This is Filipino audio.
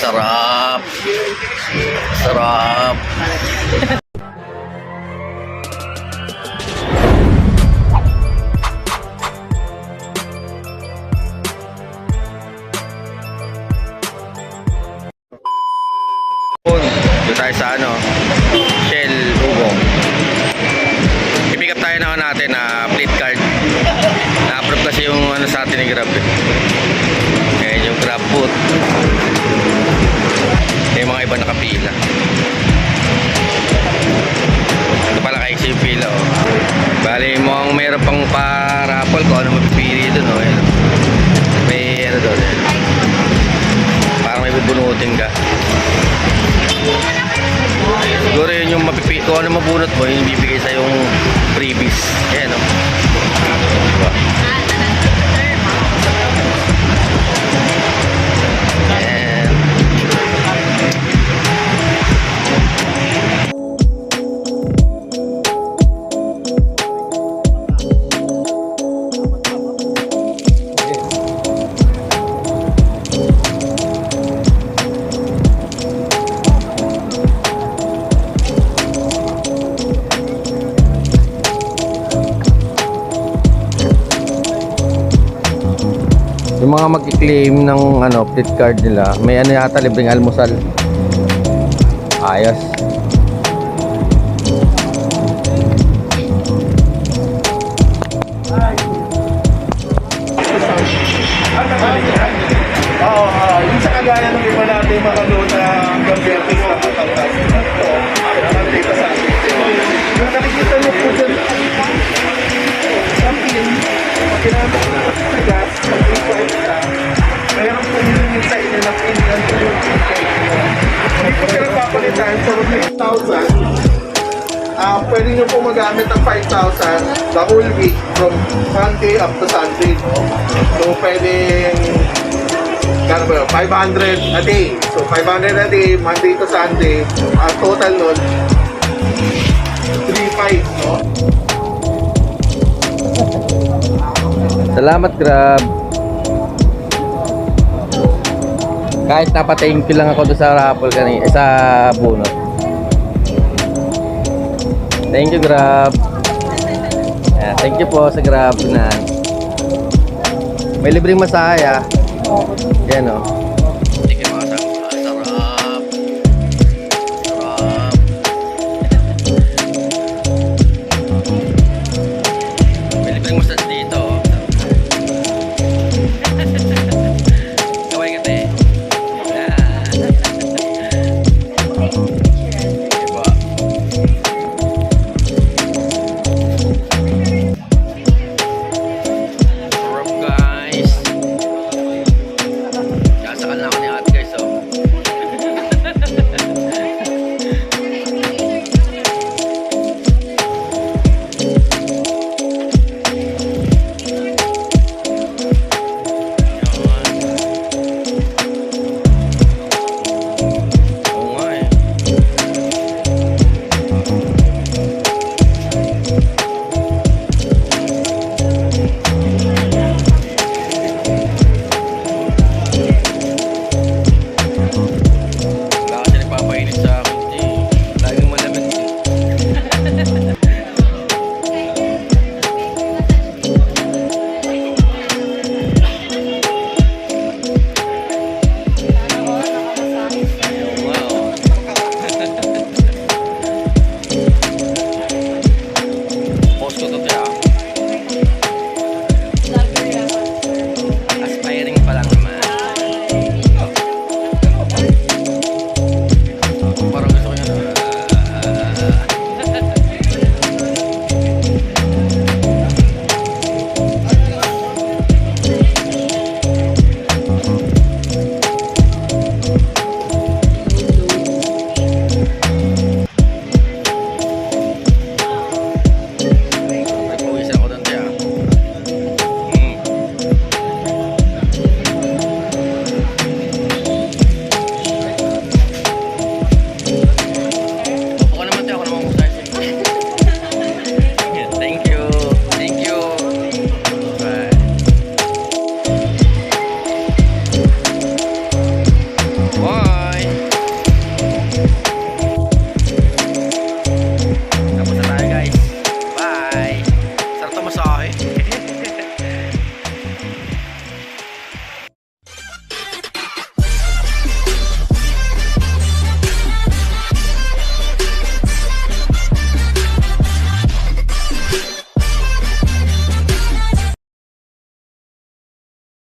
Sarap. Sarap. Doon tayo sa Shell Ugong. I-pick up tayo natin na fleet card. Na-approve kasi yung sa atin ni Grab. Ngayon yung Grab food. Yung mga iba nakapila. Ito pala kaiksi yung pila. Bali mo ang mayroon pang parapol kung ano mapipili doon. May doon. Parang may bubunutin ka. Siguro yun yung mapipili. Kung ano mabunot mo, yung bibigay sa yung freebies. Ayan diba? Yung mga mag-claim ng fleet card nila, may yata libreng almusal. Ayos. Yung sa kagaya ng iba natin mga load na gambertis na kataltas. Ito, dito sa atin. Yung nakikita nyo po dyan, something, ginamit na sa gas, mag-require ka, mayroon po yung sa inyo na pinag yung hindi po sila papalitan, so 6,000. Pwede nyo po magamit ng 5,000 the whole week from Monday up to Sunday. So pwedeng 500 a day. So 500 a day, Monday to Sunday. Total nun 3,500, no? Salamat Grab. Kahit napatayin ko lang ako doon sa raffle kanina, sa bunot. Thank you Grab. Yeah, thank you po sa Grab na. May libreng masaya. Yan